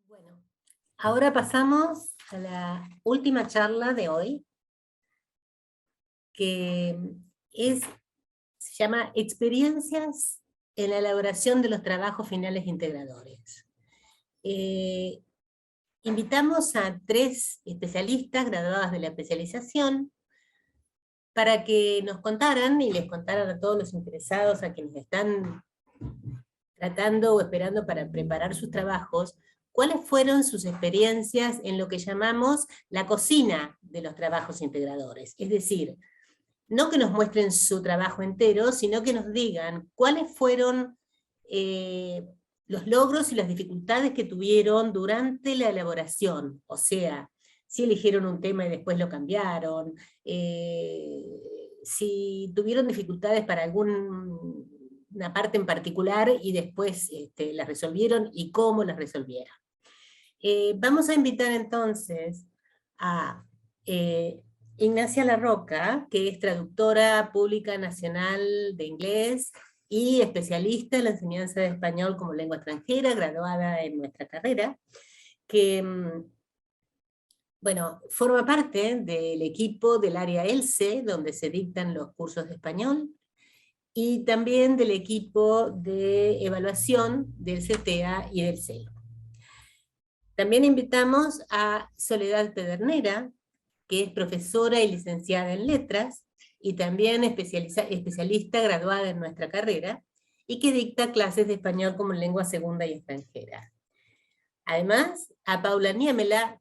Bueno, ahora pasamos a la última charla de hoy, que se llama Experiencias en la elaboración de los trabajos finales integradores. Invitamos a 3 especialistas graduadas de la especialización para que nos contaran y les contaran a todos los interesados, a quienes están tratando o esperando para preparar sus trabajos, cuáles fueron sus experiencias en lo que llamamos la cocina de los trabajos integradores. Es decir, no que nos muestren su trabajo entero, sino que nos digan cuáles fueron los logros y las dificultades que tuvieron durante la elaboración. O sea, si eligieron un tema y después lo cambiaron, si tuvieron dificultades para una parte en particular y después las resolvieron y cómo las resolvieron. Vamos a invitar entonces a Ignacia Larroca, que es traductora pública nacional de inglés y especialista en la enseñanza de español como lengua extranjera, graduada en nuestra carrera, que bueno, forma parte del equipo del área ELSE, donde se dictan los cursos de español, y también del equipo de evaluación del CTA y del CELO. También invitamos a Soledad Pedernera, que es profesora y licenciada en letras, y también especialista graduada en nuestra carrera, y que dicta clases de español como lengua segunda y extranjera. Además, a Paula Niemela,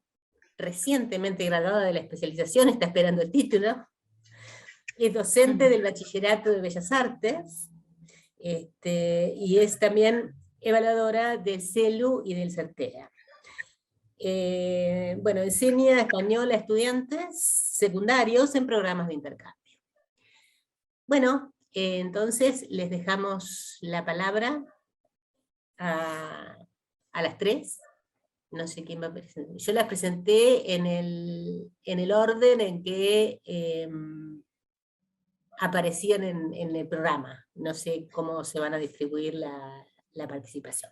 recientemente graduada de la especialización, está esperando el título, es docente del Bachillerato de Bellas Artes, y es también evaluadora del CELU y del CERTEA. Bueno, enseña español a estudiantes secundarios en programas de intercambio. Bueno, entonces les dejamos la palabra a las 3. No sé quién va a presentar. Yo las presenté en el orden en que aparecían en el programa. No sé cómo se van a distribuir la participación.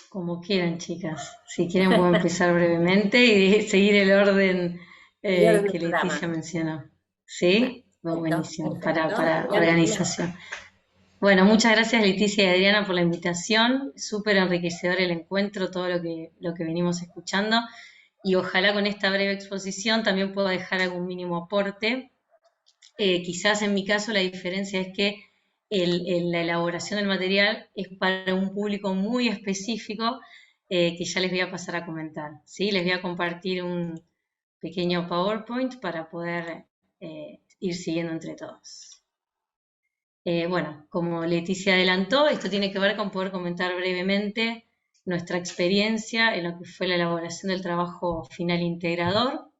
Como quieran, chicas. Si quieren puedo empezar brevemente y seguir el orden que Leticia mencionó. ¿Sí? Perfecto, Buenísimo, perfecto. para organización. Bueno, muchas gracias Leticia y Adriana por la invitación. Súper enriquecedor el encuentro, todo lo que venimos escuchando. Y ojalá con esta breve exposición también pueda dejar algún mínimo aporte. Quizás en mi caso la diferencia es que la elaboración del material es para un público muy específico que ya les voy a pasar a comentar, ¿sí? Les voy a compartir un pequeño PowerPoint para poder ir siguiendo entre todos. Bueno, como Leticia adelantó, esto tiene que ver con poder comentar brevemente nuestra experiencia en lo que fue la elaboración del trabajo final integrador.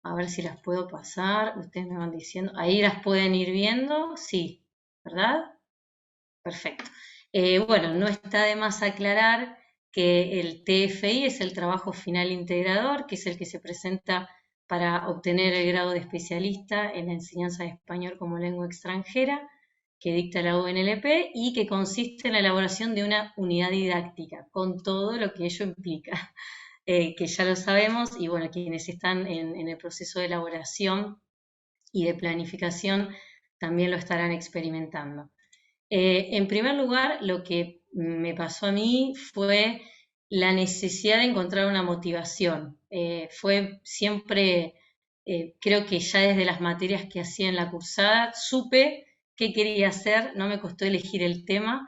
A ver si las puedo pasar, ustedes me van diciendo, ahí las pueden ir viendo, sí, ¿verdad? Perfecto. Bueno, no está de más aclarar que el TFI es el trabajo final integrador, que es el que se presenta para obtener el grado de especialista en la enseñanza de español como lengua extranjera, que dicta la UNLP y que consiste en la elaboración de una unidad didáctica, con todo lo que ello implica. Que ya lo sabemos, y bueno, quienes están en el proceso de elaboración y de planificación también lo estarán experimentando. En primer lugar, lo que me pasó a mí fue la necesidad de encontrar una motivación. Fue siempre, creo que ya desde las materias que hacía en la cursada, supe qué quería hacer, no me costó elegir el tema,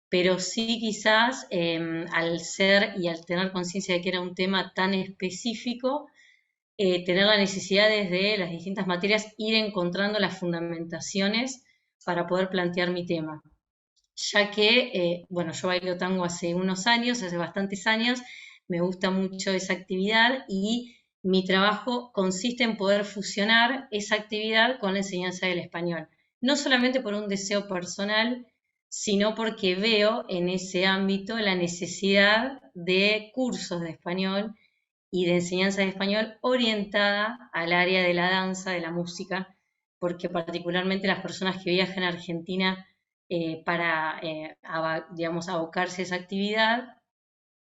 pero sí quizás al ser y al tener conciencia de que era un tema tan específico, tener la necesidad desde las distintas materias ir encontrando las fundamentaciones para poder plantear mi tema. Ya que, bueno, yo bailo tango hace unos años, hace bastantes años, me gusta mucho esa actividad y mi trabajo consiste en poder fusionar esa actividad con la enseñanza del español. No solamente por un deseo personal, sino porque veo en ese ámbito la necesidad de cursos de español y de enseñanza de español orientada al área de la danza, de la música, porque particularmente las personas que viajan a Argentina para, digamos, abocarse a esa actividad,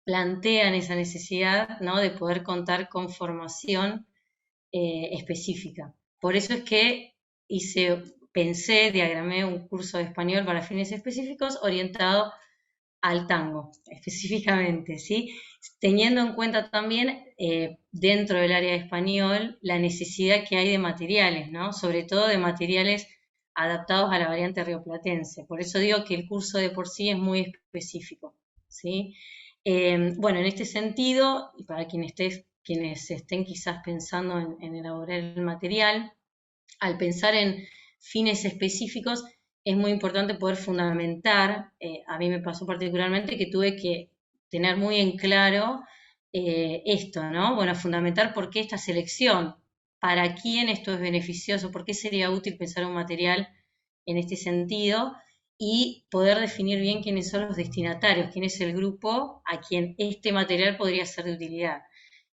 plantean esa necesidad, ¿no?, de poder contar con formación específica. Por eso es que diagramé un curso de español para fines específicos orientado al tango, específicamente, ¿sí? Teniendo en cuenta también, dentro del área de español, la necesidad que hay de materiales, ¿no? Sobre todo de materiales adaptados a la variante rioplatense. Por eso digo que el curso de por sí es muy específico, ¿sí? Bueno, en este sentido, y para quienes estén quizás pensando en elaborar el material, al pensar en fines específicos, es muy importante poder fundamentar. A mí me pasó particularmente que tuve que tener muy en claro esto, ¿no? Bueno, fundamentar por qué esta selección, para quién esto es beneficioso, por qué sería útil pensar un material en este sentido, y poder definir bien quiénes son los destinatarios, quién es el grupo a quien este material podría ser de utilidad.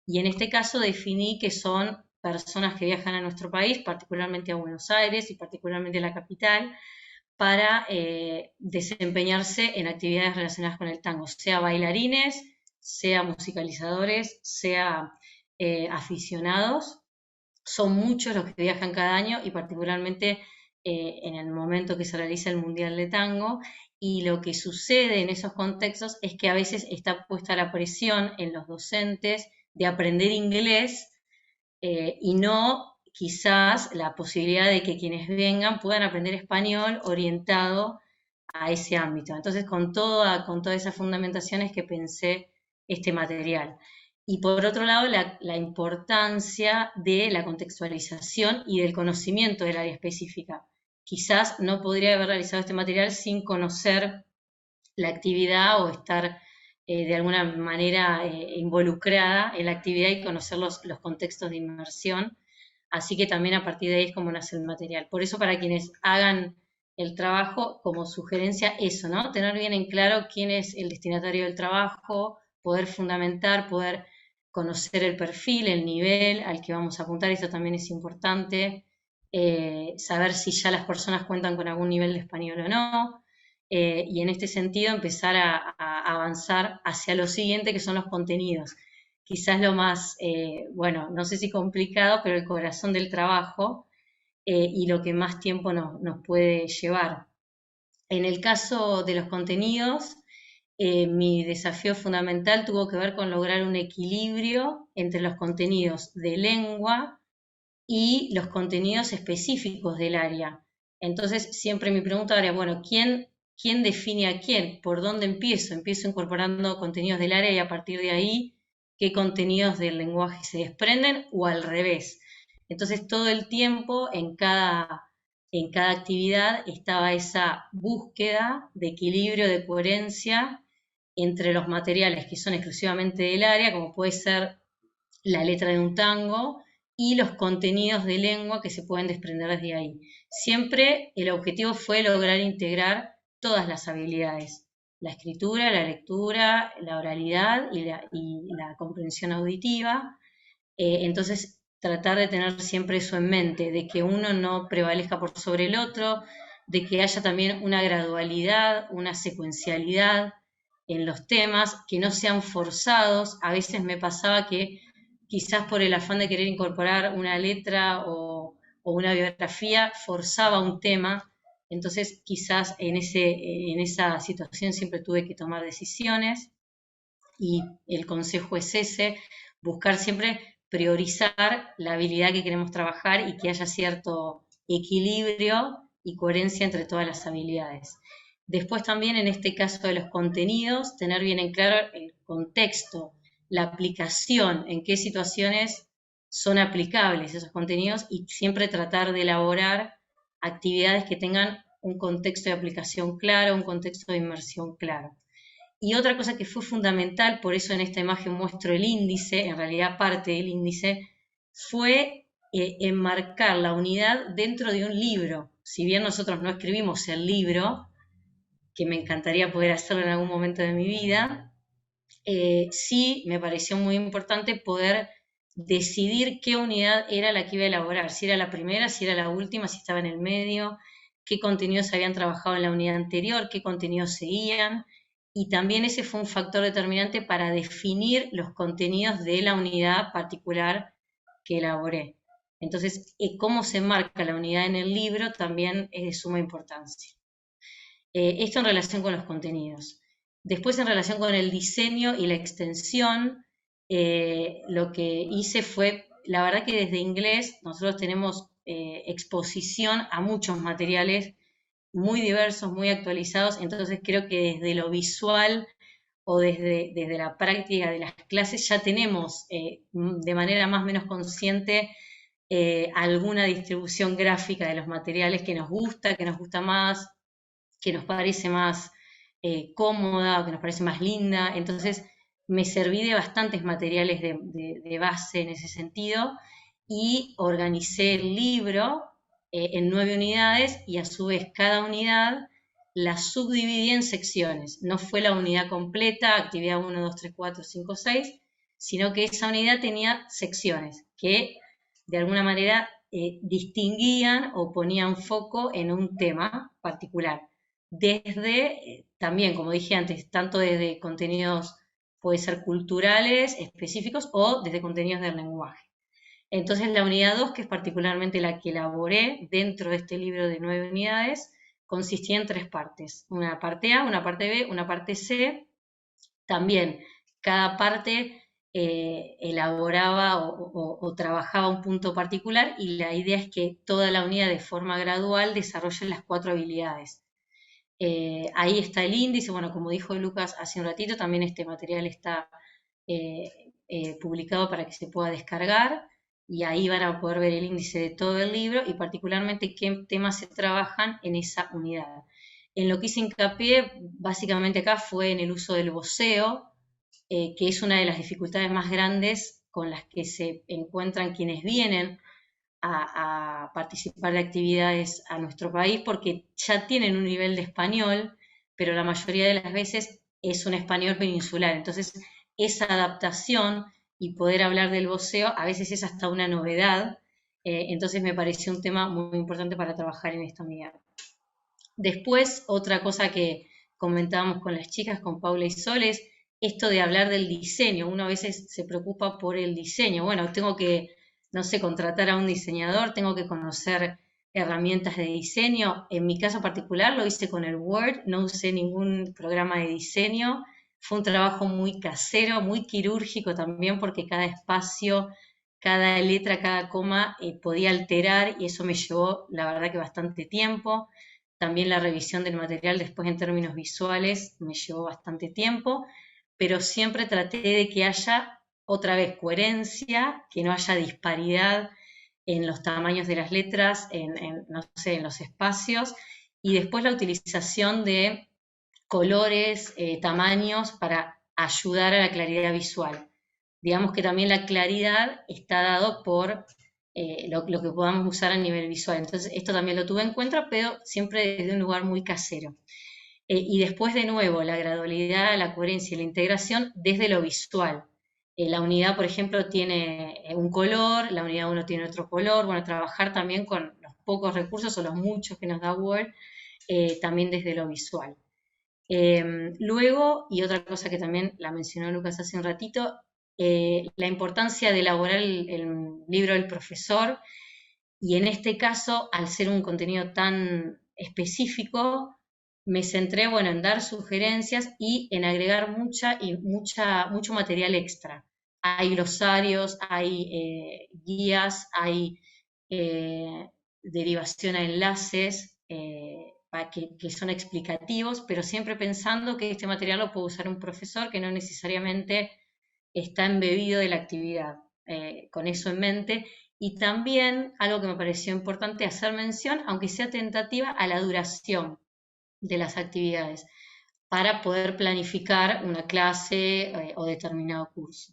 Y en este caso definí que son personas que viajan a nuestro país, particularmente a Buenos Aires y particularmente a la capital, para desempeñarse en actividades relacionadas con el tango, sea bailarines, sea musicalizadores, sea aficionados. Son muchos los que viajan cada año y particularmente en el momento que se realiza el Mundial de Tango. Y lo que sucede en esos contextos es que a veces está puesta la presión en los docentes de aprender inglés y no quizás la posibilidad de que quienes vengan puedan aprender español orientado a ese ámbito. Entonces, con todas esas fundamentaciones que pensé este material. Y por otro lado, la importancia de la contextualización y del conocimiento del área específica. Quizás no podría haber realizado este material sin conocer la actividad o estar de alguna manera involucrada en la actividad y conocer los contextos de inmersión. Así que también a partir de ahí es como nace el material. Por eso, para quienes hagan el trabajo, como sugerencia, eso, ¿no? Tener bien en claro quién es el destinatario del trabajo, poder fundamentar, poder conocer el perfil, el nivel al que vamos a apuntar, eso también es importante. Saber si ya las personas cuentan con algún nivel de español o no. Y en este sentido empezar a avanzar hacia lo siguiente, que son los contenidos. Quizás lo más, bueno, no sé si complicado, pero el corazón del trabajo y lo que más tiempo nos puede llevar. En el caso de los contenidos, mi desafío fundamental tuvo que ver con lograr un equilibrio entre los contenidos de lengua y los contenidos específicos del área. Entonces, siempre mi pregunta era, bueno, ¿quién define a quién? ¿Por dónde empiezo? Empiezo incorporando contenidos del área y a partir de ahí, ¿qué contenidos del lenguaje se desprenden? O al revés. Entonces, todo el tiempo, en cada actividad, estaba esa búsqueda de equilibrio, de coherencia entre los materiales que son exclusivamente del área, como puede ser la letra de un tango, y los contenidos de lengua que se pueden desprender desde ahí. Siempre el objetivo fue lograr integrar todas las habilidades: la escritura, la lectura, la oralidad y la comprensión auditiva. Entonces, tratar de tener siempre eso en mente, de que uno no prevalezca por sobre el otro, de que haya también una gradualidad, una secuencialidad en los temas, que no sean forzados. A veces me pasaba que quizás por el afán de querer incorporar una letra o una biografía, forzaba un tema. Entonces, quizás en esa situación siempre tuve que tomar decisiones y el consejo es ese: buscar siempre priorizar la habilidad que queremos trabajar y que haya cierto equilibrio y coherencia entre todas las habilidades. Después también, en este caso de los contenidos, tener bien en claro el contexto, la aplicación, en qué situaciones son aplicables esos contenidos y siempre tratar de elaborar actividades que tengan un contexto de aplicación claro, un contexto de inmersión claro. Y otra cosa que fue fundamental, por eso en esta imagen muestro el índice, en realidad parte del índice, fue enmarcar la unidad dentro de un libro. Si bien nosotros no escribimos el libro, que me encantaría poder hacerlo en algún momento de mi vida, sí me pareció muy importante poder decidir qué unidad era la que iba a elaborar, si era la primera, si era la última, si estaba en el medio. qué contenidos se habían trabajado en la unidad anterior, qué contenidos seguían, y también ese fue un factor determinante para definir los contenidos de la unidad particular que elaboré. Entonces, cómo se marca la unidad en el libro también es de suma importancia. Esto en relación con los contenidos. Después, en relación con el diseño y la extensión, lo que hice fue, la verdad que desde inglés nosotros tenemos exposición a muchos materiales muy diversos, muy actualizados, entonces creo que desde lo visual o desde la práctica de las clases ya tenemos de manera más o menos consciente alguna distribución gráfica de los materiales que nos gusta más, que nos parece más cómoda, o que nos parece más linda. Entonces me serví de bastantes materiales de base en ese sentido y organicé el libro en 9 unidades y a su vez cada unidad la subdividí en secciones. No fue la unidad completa, actividad 1, 2, 3, 4, 5, 6, sino que esa unidad tenía secciones que de alguna manera distinguían o ponían foco en un tema particular. Desde, también, como dije antes, tanto desde contenidos, puede ser culturales, específicos, o desde contenidos del lenguaje. Entonces la unidad 2, que es particularmente la que elaboré dentro de este libro de 9 unidades, consistía en 3 partes. Una parte A, una parte B, una parte C. También cada parte elaboraba o trabajaba un punto particular y la idea es que toda la unidad de forma gradual desarrolle las 4 habilidades. Ahí está el índice, bueno, como dijo Lucas hace un ratito, también este material está publicado para que se pueda descargar y ahí van a poder ver el índice de todo el libro y particularmente qué temas se trabajan en esa unidad. En lo que hice hincapié, básicamente acá, fue en el uso del voceo, que es una de las dificultades más grandes con las que se encuentran quienes vienen a participar de actividades a nuestro país, porque ya tienen un nivel de español, pero la mayoría de las veces es un español peninsular. Entonces, esa adaptación y poder hablar del voceo a veces es hasta una novedad. Entonces, me pareció un tema muy importante para trabajar en esta unidad. Después, otra cosa que comentábamos con las chicas, con Paula y Sol, es esto de hablar del diseño. Uno a veces se preocupa por el diseño. Bueno, tengo que, no sé, contratar a un diseñador, tengo que conocer herramientas de diseño. En mi caso particular lo hice con el Word, no usé ningún programa de diseño. Fue un trabajo muy casero, muy quirúrgico también, porque cada espacio, cada letra, cada coma podía alterar y eso me llevó, la verdad, que bastante tiempo. También la revisión del material después en términos visuales me llevó bastante tiempo, pero siempre traté de que haya otra vez coherencia, que no haya disparidad en los tamaños de las letras, no sé, en los espacios, y después la utilización de colores, tamaños para ayudar a la claridad visual. Digamos que también la claridad está dado por lo que podamos usar a nivel visual. Entonces, esto también lo tuve en cuenta, pero siempre desde un lugar muy casero. Y después, de nuevo, la gradualidad, la coherencia y la integración desde lo visual. La unidad, por ejemplo, tiene un color, la unidad 1 tiene otro color. Bueno, trabajar también con los pocos recursos o los muchos que nos da Word, también desde lo visual. Luego, y otra cosa que también la mencionó Lucas hace un ratito, la importancia de elaborar el libro del profesor, y en este caso, al ser un contenido tan específico, me centré, bueno, en dar sugerencias y en agregar mucho material extra. Hay glosarios, hay guías, hay derivación a enlaces que son explicativos, pero siempre pensando que este material lo puede usar un profesor que no necesariamente está embebido de la actividad, con eso en mente. Y también algo que me pareció importante hacer mención, aunque sea tentativa, a la duración de las actividades para poder planificar una clase o determinado curso.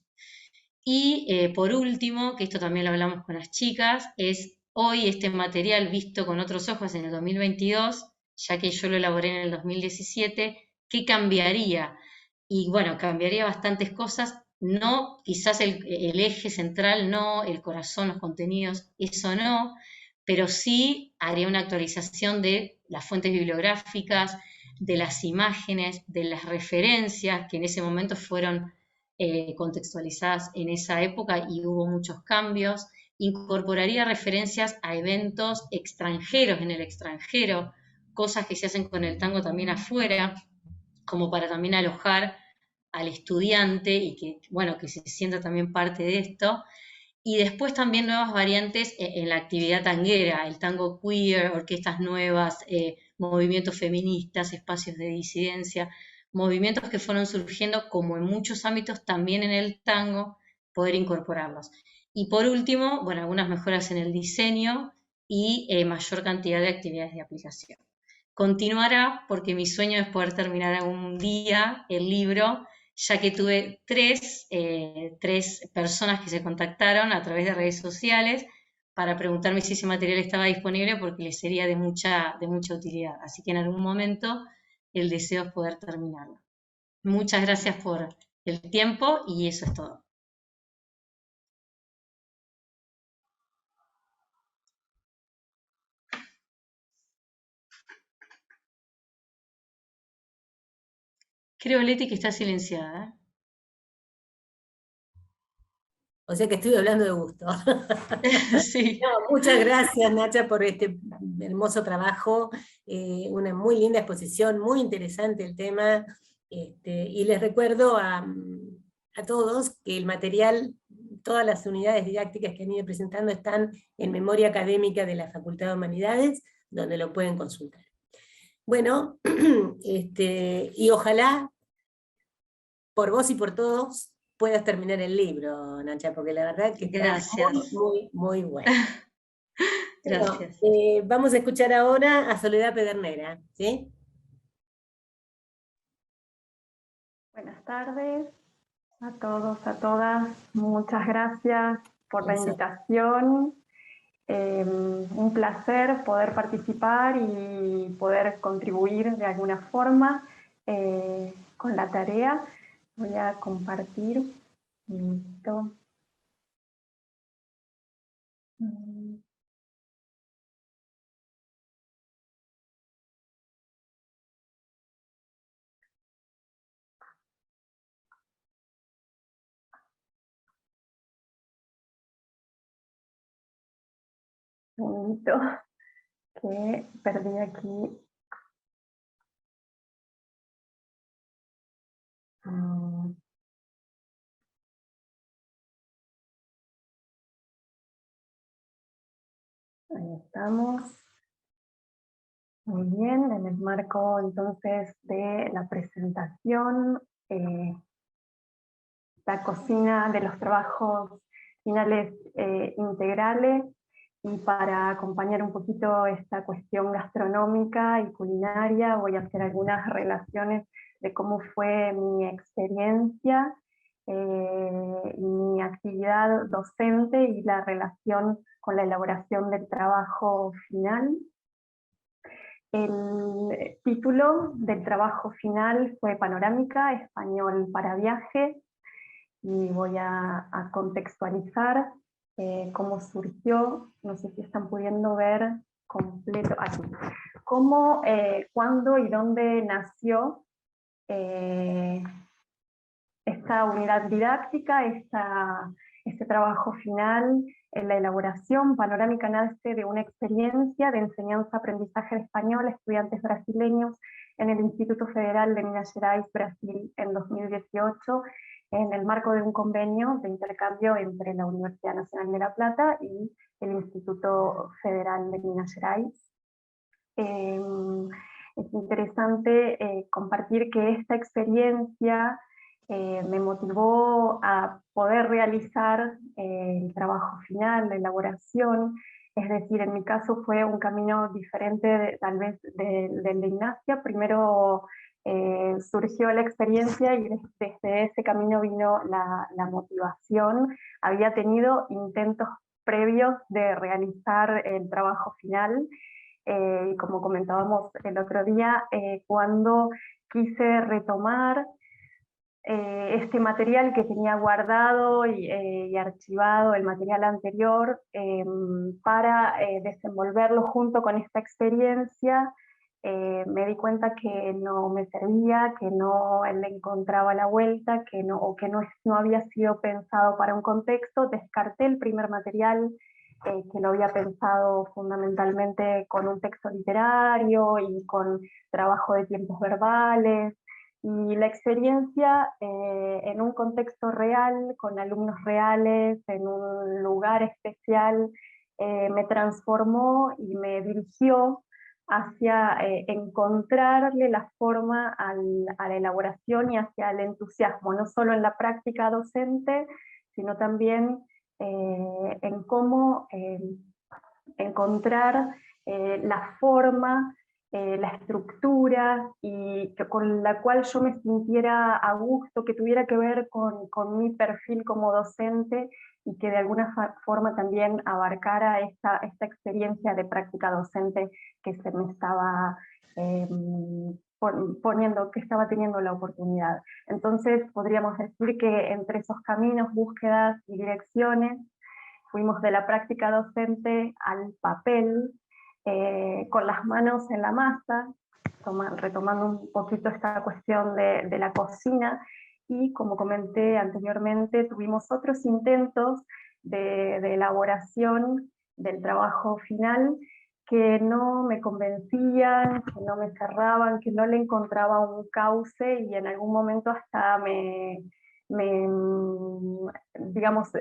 Y por último, que esto también lo hablamos con las chicas, es hoy este material visto con otros ojos en el 2022, ya que yo lo elaboré en el 2017, ¿qué cambiaría? Y bueno, cambiaría bastantes cosas, no, quizás el eje central no, el corazón, los contenidos, eso no, pero sí haría una actualización de las fuentes bibliográficas, de las imágenes, de las referencias que en ese momento fueron contextualizadas en esa época y hubo muchos cambios. Incorporaría referencias a eventos extranjeros en el extranjero, cosas que se hacen con el tango también afuera, como para también alojar al estudiante y que, bueno, que se sienta también parte de esto. Y después también nuevas variantes en la actividad tanguera, el tango queer, orquestas nuevas, movimientos feministas, espacios de disidencia, movimientos que fueron surgiendo como en muchos ámbitos también en el tango, poder incorporarlos. Y por último, bueno, algunas mejoras en el diseño y mayor cantidad de actividades de aplicación. Continuará porque mi sueño es poder terminar algún día el libro, ya que tuve tres personas que se contactaron a través de redes sociales para preguntarme si ese material estaba disponible porque les sería de mucha utilidad. Así que en algún momento el deseo es poder terminarlo. Muchas gracias por el tiempo y eso es todo. Creo, Leti, que está silenciada. O sea que estoy hablando de gusto. Sí. No, muchas gracias, Nacha, por este hermoso trabajo, una muy linda exposición, muy interesante el tema, y les recuerdo a todos que el material, todas las unidades didácticas que han ido presentando están en Memoria Académica de la Facultad de Humanidades, donde lo pueden consultar. Bueno, y ojalá, por vos y por todos, puedas terminar el libro, Nacha, porque la verdad que está Gracias. muy, muy bueno. Bueno, Gracias. vamos a escuchar ahora a Soledad Pedernera, ¿sí? Buenas tardes a todos, a todas. Muchas gracias por la invitación. Un placer poder participar y poder contribuir de alguna forma con la tarea. Voy a compartir. Listo. Un segundito que perdí aquí. Ahí estamos. Muy bien, en el marco entonces de la presentación, la cocina de los trabajos finales integrales, y para acompañar un poquito esta cuestión gastronómica y culinaria voy a hacer algunas relaciones de cómo fue mi experiencia, mi actividad docente y la relación con la elaboración del trabajo final. El título del trabajo final fue Panorámica, Español para Viaje, y voy a contextualizar cómo surgió, no sé si están pudiendo ver completo aquí, cómo, cuándo y dónde nació esta unidad didáctica, este trabajo final. En la elaboración panorámica nace de una experiencia de enseñanza-aprendizaje de español a estudiantes brasileños en el Instituto Federal de Minas Gerais, Brasil, en 2018, en el marco de un convenio de intercambio entre la Universidad Nacional de La Plata y el Instituto Federal de Minas Gerais. Es interesante compartir que esta experiencia me motivó a poder realizar el trabajo final, la elaboración. Es decir, en mi caso fue un camino diferente tal vez del de Ignacia. Primero surgió la experiencia y desde ese camino vino la motivación. Había tenido intentos previos de realizar el trabajo final, y como comentábamos el otro día, cuando quise retomar este material que tenía guardado y archivado, el material anterior, para desenvolverlo junto con esta experiencia. Me di cuenta que no me servía, que no le encontraba la vuelta, o que no había sido pensado para un contexto. Descarté el primer material, que lo había pensado fundamentalmente con un texto literario y con trabajo de tiempos verbales, y la experiencia en un contexto real, con alumnos reales, en un lugar especial, me transformó y me dirigió hacia encontrarle la forma a la elaboración y hacia el entusiasmo, no solo en la práctica docente, sino también en cómo encontrar la forma, la estructura, y con la cual yo me sintiera a gusto, que tuviera que ver con mi perfil como docente, y que de alguna forma también abarcara esta experiencia de práctica docente que se me estaba poniendo, que estaba teniendo la oportunidad. Entonces podríamos decir que entre esos caminos, búsquedas y direcciones, fuimos de la práctica docente al papel, con las manos en la masa, retomando un poquito esta cuestión de la cocina, y como comenté anteriormente, tuvimos otros intentos de elaboración del trabajo final que no me convencían, que no me cerraban, que no le encontraba un cauce, y en algún momento hasta digamos,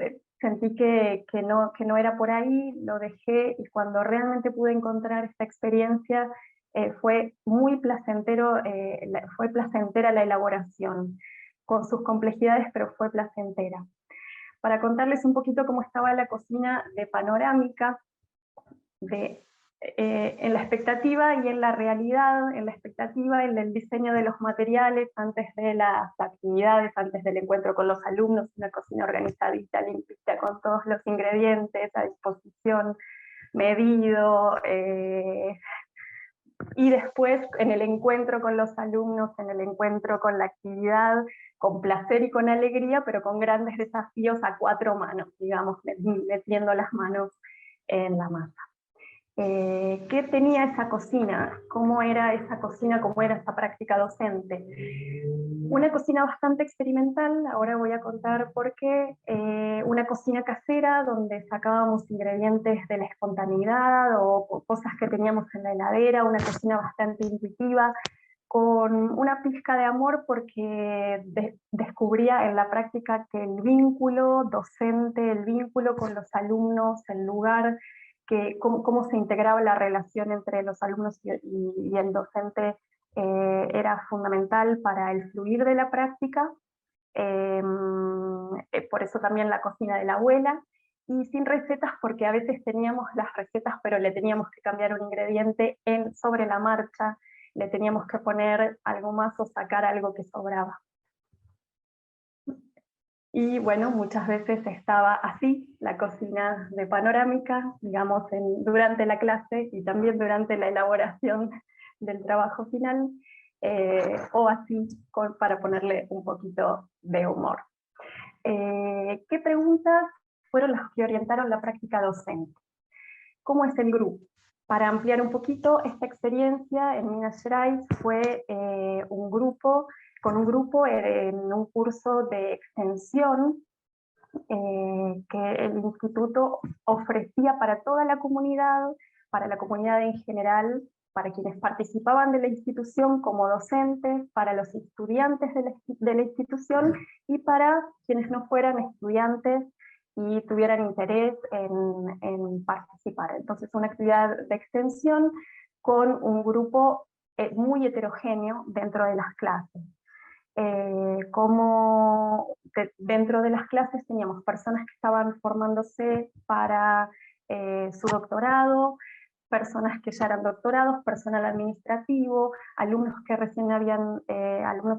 sentí que no era por ahí, lo dejé, y cuando realmente pude encontrar esta experiencia, fue muy placentero, fue placentera la elaboración, con sus complejidades, pero fue placentera. Para contarles un poquito cómo estaba la cocina de Panorámica, en la expectativa y en la realidad. En la expectativa, en el diseño de los materiales, antes de las actividades, antes del encuentro con los alumnos, una cocina organizadita, limpita, con todos los ingredientes a disposición, medido, y después en el encuentro con los alumnos, en el encuentro con la actividad, con placer y con alegría, pero con grandes desafíos a cuatro manos, digamos, metiendo las manos en la masa. ¿Qué tenía esa cocina? ¿Cómo era esa cocina? ¿Cómo era esa práctica docente? Una cocina bastante experimental. Ahora voy a contar por qué. Una cocina casera donde sacábamos ingredientes de la espontaneidad o cosas que teníamos en la heladera. Una cocina bastante intuitiva, con una pizca de amor, porque descubría en la práctica que el vínculo docente, el vínculo con los alumnos, el lugar, cómo se integraba la relación entre los alumnos y el docente, era fundamental para el fluir de la práctica. Por eso también la cocina de la abuela, y sin recetas, porque a veces teníamos las recetas, pero le teníamos que cambiar un ingrediente sobre la marcha, le teníamos que poner algo más o sacar algo que sobraba. Y bueno, muchas veces estaba así la cocina de Panorámica, digamos, durante la clase y también durante la elaboración del trabajo final, o así para ponerle un poquito de humor. ¿Qué preguntas fueron las que orientaron la práctica docente? ¿Cómo es el grupo? Para ampliar un poquito, esta experiencia en Minas Gerais fue con un grupo en un curso de extensión que el instituto ofrecía para toda la comunidad en general, para quienes participaban de la institución como docentes, para los estudiantes de la institución, y para quienes no fueran estudiantes y tuvieran interés en participar. Entonces, una actividad de extensión con un grupo muy heterogéneo dentro de las clases. Como dentro de las clases teníamos personas que estaban formándose para su doctorado, personas que ya eran doctorados, personal administrativo, alumnos que recién alumnos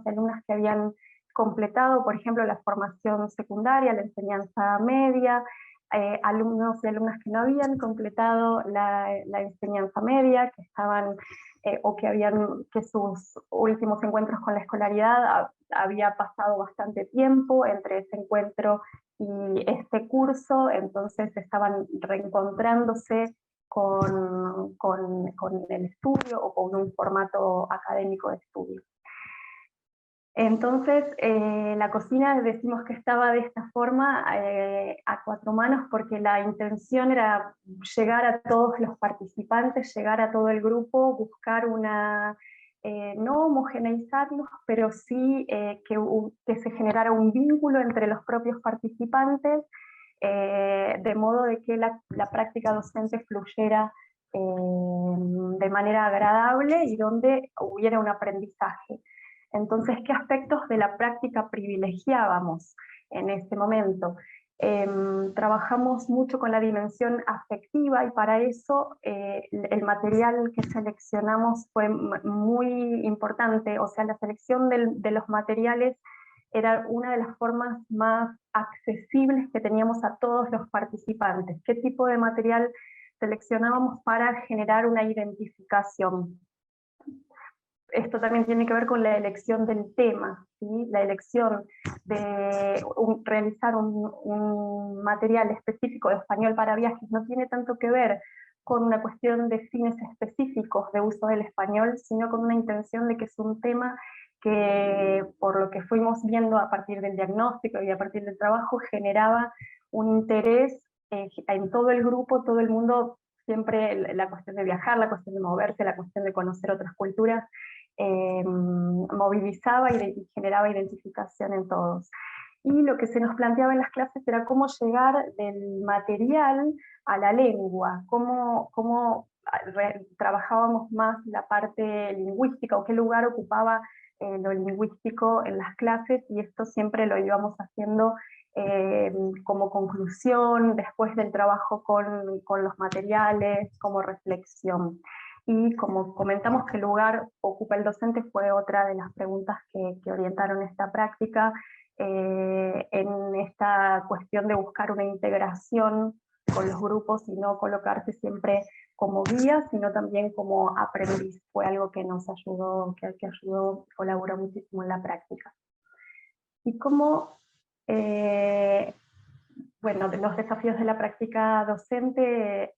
y alumnas que habían completado, por ejemplo, la formación secundaria, la enseñanza media, alumnos y alumnas que no habían completado la enseñanza media, que estaban o que sus últimos encuentros con la escolaridad había pasado bastante tiempo entre ese encuentro y este curso, entonces estaban reencontrándose con el estudio o con un formato académico de estudio. Entonces, la cocina decimos que estaba de esta forma a cuatro manos porque la intención era llegar a todos los participantes, llegar a todo el grupo, buscar no homogeneizarlos, pero sí que se generara un vínculo entre los propios participantes, de modo de que la práctica docente fluyera de manera agradable y donde hubiera un aprendizaje. Entonces, ¿qué aspectos de la práctica privilegiábamos en este momento? Trabajamos mucho con la dimensión afectiva y para eso el material que seleccionamos fue muy importante, o sea, la selección de los materiales era una de las formas más accesibles que teníamos a todos los participantes. ¿Qué tipo de material seleccionábamos para generar una identificación? Esto también tiene que ver con la elección del tema, ¿sí? La elección de realizar un material específico de español para viajes no tiene tanto que ver con una cuestión de fines específicos de uso del español, sino con una intención de que es un tema que, por lo que fuimos viendo a partir del diagnóstico y a partir del trabajo, generaba un interés en todo el grupo, todo el mundo, siempre la cuestión de viajar, la cuestión de moverse, la cuestión de conocer otras culturas, movilizaba y generaba identificación en todos. Y lo que se nos planteaba en las clases era cómo llegar del material a la lengua, cómo trabajábamos más la parte lingüística, o qué lugar ocupaba lo lingüístico en las clases, y esto siempre lo íbamos haciendo como conclusión, después del trabajo con los materiales, como reflexión. Y como comentamos, qué lugar ocupa el docente fue otra de las preguntas que orientaron esta práctica, en esta cuestión de buscar una integración con los grupos y no colocarse siempre como guía, sino también como aprendiz. Fue algo que nos ayudó, que ayudó, colaboró muchísimo en la práctica. Y como, bueno, de los desafíos de la práctica docente,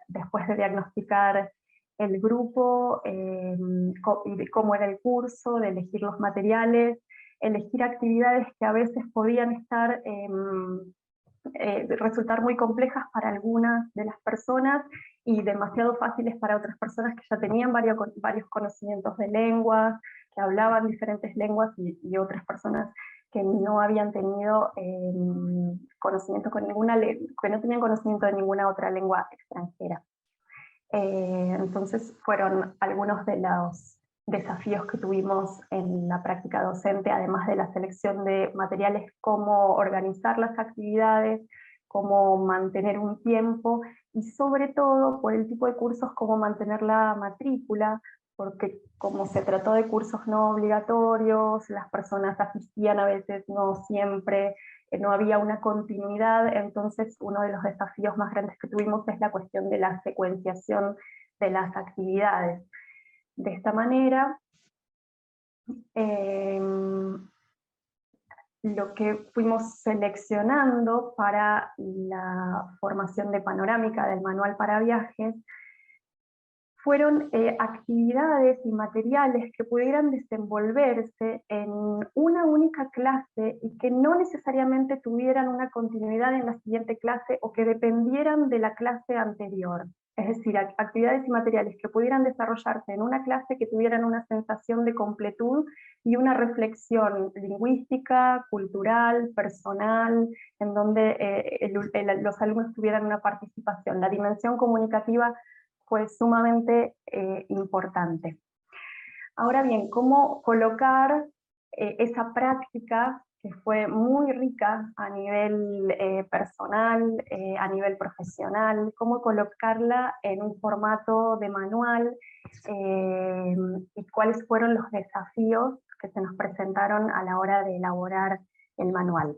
después de diagnosticar el grupo, y de cómo era el curso, de elegir los materiales, elegir actividades que a veces podían estar, resultar muy complejas para algunas de las personas y demasiado fáciles para otras personas que ya tenían varios conocimientos de lenguas, que hablaban diferentes lenguas, y otras personas que no habían tenido conocimiento que no tenían conocimiento de ninguna otra lengua extranjera. Entonces fueron algunos de los desafíos que tuvimos en la práctica docente, además de la selección de materiales, cómo organizar las actividades, cómo mantener un tiempo, y sobre todo, por el tipo de cursos, cómo mantener la matrícula, porque como se trató de cursos no obligatorios, las personas asistían a veces, no siempre, no había una continuidad. Entonces uno de los desafíos más grandes que tuvimos es la cuestión de la secuenciación de las actividades. De esta manera, lo que fuimos seleccionando para la formación de panorámica del manual para viajes fueron actividades y materiales que pudieran desenvolverse en una única clase y que no necesariamente tuvieran una continuidad en la siguiente clase o que dependieran de la clase anterior. Es decir, actividades y materiales que pudieran desarrollarse en una clase, que tuvieran una sensación de completud y una reflexión lingüística, cultural, personal, en donde los alumnos tuvieran una participación. La dimensión comunicativa fue sumamente importante. Ahora bien, ¿cómo colocar esa práctica que fue muy rica a nivel personal, a nivel profesional, cómo colocarla en un formato de manual, y cuáles fueron los desafíos que se nos presentaron a la hora de elaborar el manual?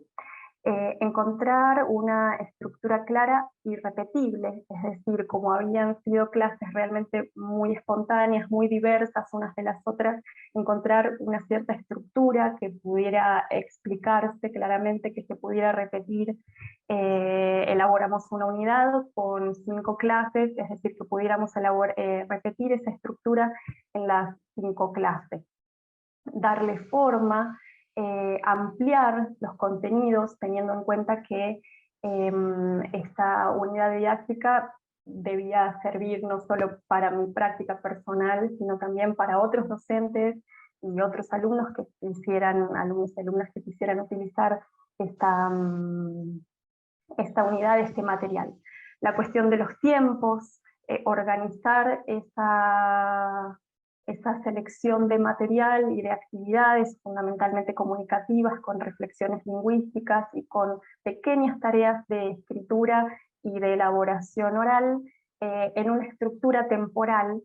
encontrar una estructura clara y repetible, es decir, como habían sido clases realmente muy espontáneas, muy diversas unas de las otras, encontrar una cierta estructura que pudiera explicarse claramente, que se pudiera repetir. Elaboramos una unidad con 5 clases, es decir, que pudiéramos repetir esa estructura en las 5 clases. Darle forma, ampliar los contenidos, teniendo en cuenta que esta unidad didáctica debía servir no solo para mi práctica personal, sino también para otros docentes y otros alumnos alumnos y alumnas que quisieran utilizar esta unidad, este material. La cuestión de los tiempos, organizar esa selección de material y de actividades fundamentalmente comunicativas, con reflexiones lingüísticas y con pequeñas tareas de escritura y de elaboración oral, en una estructura temporal,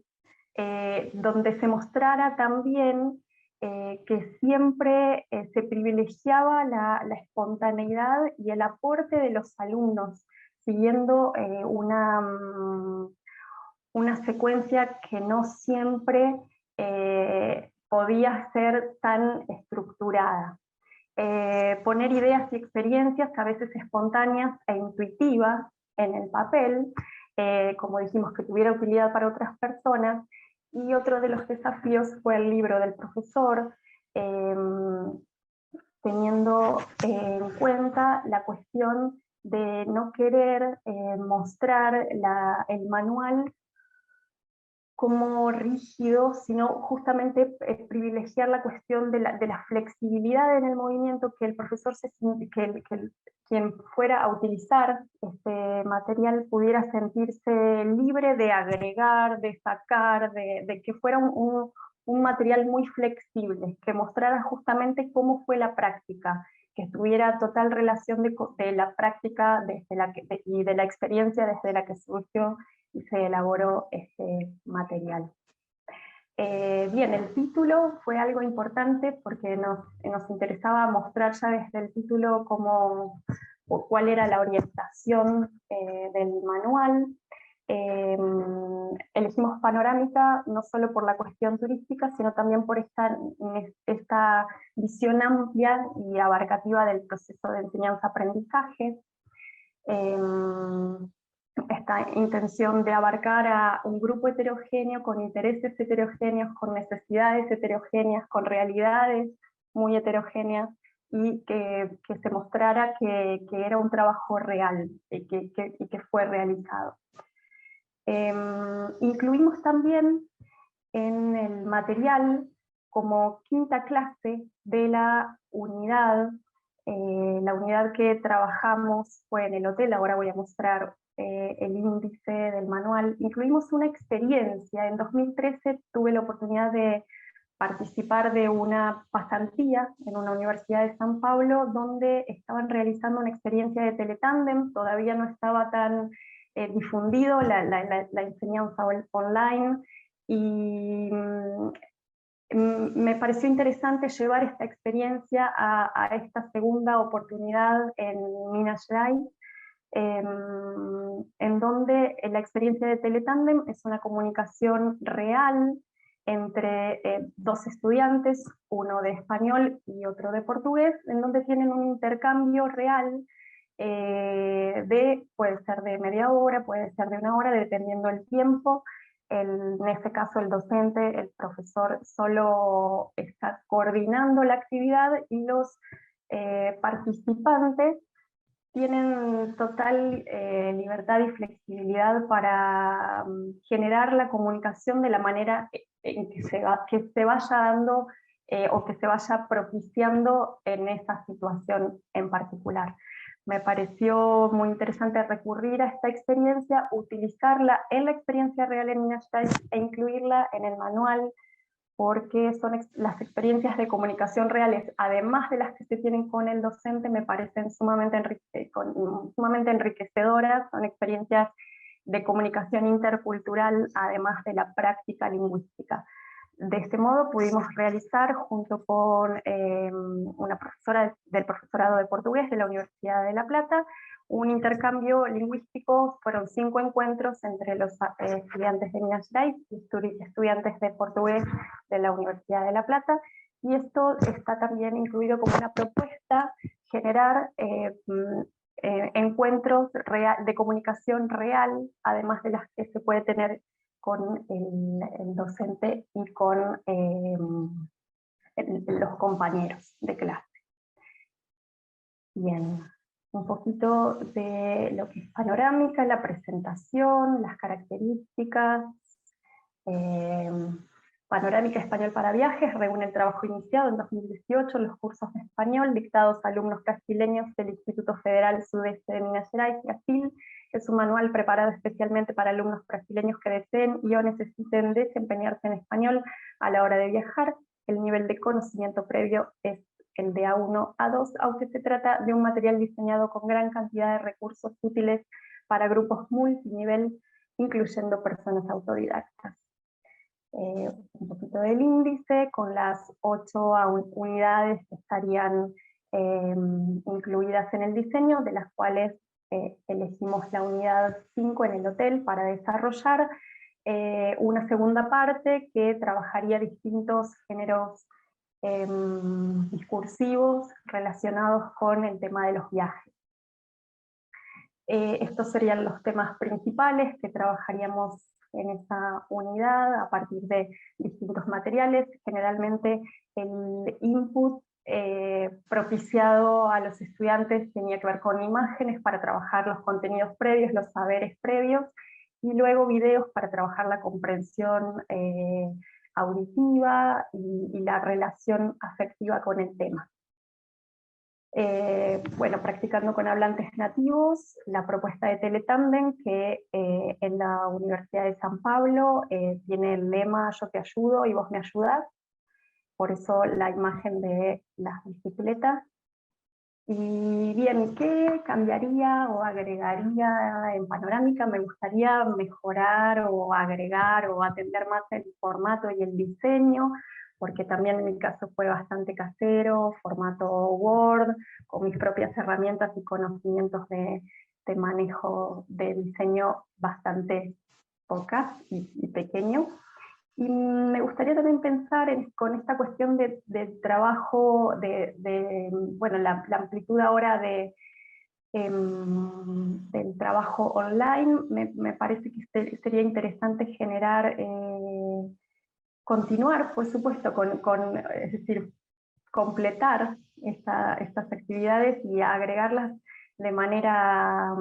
donde se mostrara también que siempre se privilegiaba la espontaneidad y el aporte de los alumnos, siguiendo una secuencia que no siempre podía ser tan estructurada. Poner ideas y experiencias a veces espontáneas e intuitivas en el papel, como dijimos, que tuviera utilidad para otras personas. Y otro de los desafíos fue el libro del profesor, teniendo en cuenta la cuestión de no querer mostrar el manual como rígido, sino justamente privilegiar la cuestión de la flexibilidad en el movimiento, que el profesor, quien fuera a utilizar este material pudiera sentirse libre de agregar, de sacar, de que fuera un material muy flexible, que mostrara justamente cómo fue la práctica, que estuviera total relación de la práctica y de la experiencia desde la que surgió y se elaboró este material. Bien, el título fue algo importante porque nos interesaba mostrar ya desde el título cuál era la orientación del manual. Elegimos panorámica no solo por la cuestión turística, sino también por esta visión amplia y abarcativa del proceso de enseñanza-aprendizaje. Esta intención de abarcar a un grupo heterogéneo, con intereses heterogéneos, con necesidades heterogéneas, con realidades muy heterogéneas, y que se mostrara que era un trabajo real y que fue realizado. Incluimos también en el material, como quinta clase de la unidad que trabajamos fue en el hotel. Ahora voy a mostrar el índice del manual. Incluimos una experiencia. En 2013 tuve la oportunidad de participar de una pasantía en una universidad de San Pablo, donde estaban realizando una experiencia de teletándem. Todavía no estaba tan difundido la enseñanza online, y me pareció interesante llevar esta experiencia a esta segunda oportunidad en Minas Gerais, en donde la experiencia de teletándem es una comunicación real entre 2 estudiantes, uno de español y otro de portugués, en donde tienen un intercambio real puede ser de media hora, puede ser de 1 hora, dependiendo el tiempo. En este caso el docente, el profesor, solo está coordinando la actividad, y los participantes tienen total libertad y flexibilidad para generar la comunicación de la manera en que se vaya dando o que se vaya propiciando en esa situación en particular. Me pareció muy interesante recurrir a esta experiencia, utilizarla en la experiencia real en Minas Gerais e incluirla en el manual, porque son las experiencias de comunicación reales, además de las que se tienen con el docente, me parecen sumamente enriquecedoras. Son experiencias de comunicación intercultural, además de la práctica lingüística. De este modo pudimos realizar, junto con una profesora del profesorado de portugués de la Universidad de La Plata, un intercambio lingüístico. Fueron 5 encuentros entre los estudiantes de Minas Gerais y estudiantes de portugués de la Universidad de La Plata, y esto está también incluido como una propuesta, generar encuentros de comunicación real, además de las que se puede tener con el docente y con los compañeros de clase. Bien, un poquito de lo que es panorámica, la presentación, las características. Panorámica Español para Viajes reúne el trabajo iniciado en 2018 en los cursos de español dictados a alumnos brasileños del Instituto Federal Sudeste de Minas Gerais, IAFIL. Es un manual preparado especialmente para alumnos brasileños que deseen y o necesiten desempeñarse en español a la hora de viajar. El nivel de conocimiento previo es el de A1, A2, aunque se trata de un material diseñado con gran cantidad de recursos útiles para grupos multinivel, incluyendo personas autodidactas. Un poquito del índice, con las 8 unidades que estarían incluidas en el diseño, de las cuales elegimos la unidad 5 en el hotel para desarrollar una segunda parte que trabajaría distintos géneros discursivos relacionados con el tema de los viajes. Estos serían los temas principales que trabajaríamos en esta unidad a partir de distintos materiales. Generalmente el input propiciado a los estudiantes tenía que ver con imágenes para trabajar los contenidos previos, los saberes previos, y luego videos para trabajar la comprensión auditiva y la relación afectiva con el tema. Bueno, practicando con hablantes nativos, la propuesta de Teletandem, que en la Universidad de San Pablo tiene el lema "Yo te ayudo y vos me ayudás", por eso la imagen de las bicicletas. Y bien, ¿qué cambiaría o agregaría en Panorámica? Me gustaría mejorar o agregar o atender más el formato y el diseño, porque también en mi caso fue bastante casero, formato Word, con mis propias herramientas y conocimientos de manejo de diseño bastante pocas y pequeño. Y me gustaría también pensar con esta cuestión del trabajo, bueno, la amplitud ahora del trabajo online. Me parece que sería interesante generar, continuar, por supuesto, es decir, completar estas actividades y agregarlas de manera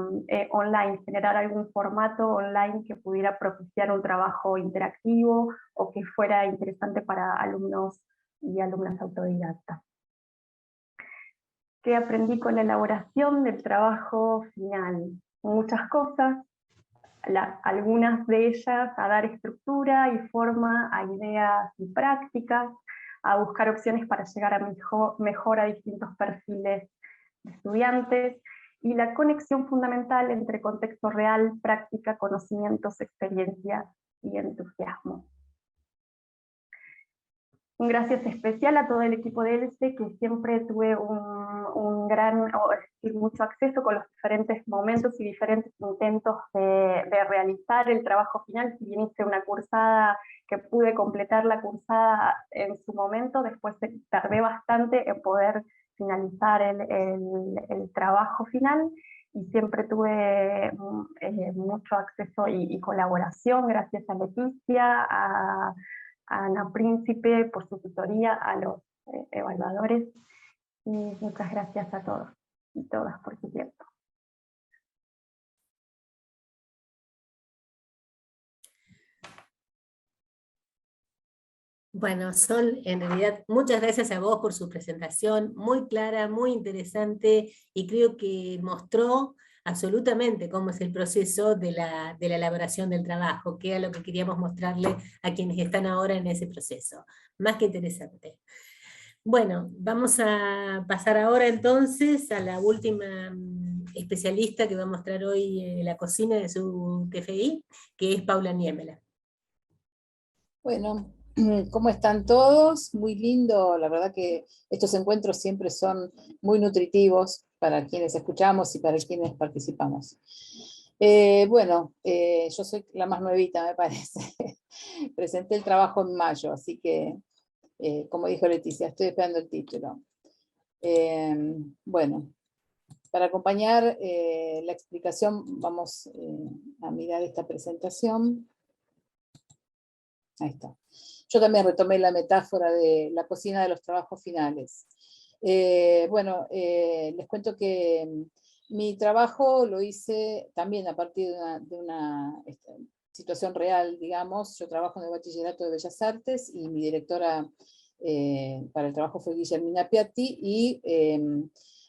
online, generar algún formato online que pudiera propiciar un trabajo interactivo o que fuera interesante para alumnos y alumnas autodidactas. ¿Qué aprendí con la elaboración del trabajo final? Muchas cosas, algunas de ellas a dar estructura y forma a ideas y prácticas, a buscar opciones para llegar a mejor a distintos perfiles de estudiantes, y la conexión fundamental entre contexto real, práctica, conocimientos, experiencia y entusiasmo. Un gracias especial a todo el equipo de ELSE, que siempre tuve mucho acceso con los diferentes momentos y diferentes intentos de realizar el trabajo final. Si bien hice una cursada que pude completar la cursada en su momento, después tardé bastante en poder finalizar el trabajo final, y siempre tuve mucho acceso y colaboración, gracias a Leticia, a Ana Príncipe por su tutoría, a los evaluadores, y muchas gracias a todos y todas por su tiempo. Bueno, Sol, en realidad muchas gracias a vos por su presentación, muy clara, muy interesante, y creo que mostró absolutamente cómo es el proceso de la elaboración del trabajo, que era lo que queríamos mostrarle a quienes están ahora en ese proceso. Más que interesante. Bueno, vamos a pasar ahora entonces a la última especialista que va a mostrar hoy la cocina de su TFI, que es Paula Niemela. Bueno, ¿Cómo están todos? Muy lindo, la verdad que estos encuentros siempre son muy nutritivos para quienes escuchamos y para quienes participamos. Yo soy la más nuevita, me parece. Presenté el trabajo en mayo, así que, como dijo Leticia, estoy esperando el título. Bueno, para acompañar la explicación vamos a mirar esta presentación. Ahí está. Yo también retomé la metáfora de la cocina de los trabajos finales. Les cuento que mi trabajo lo hice también a partir de una situación real, digamos. Yo trabajo en el Bachillerato de Bellas Artes y mi directora para el trabajo fue Guillermina Piatti, y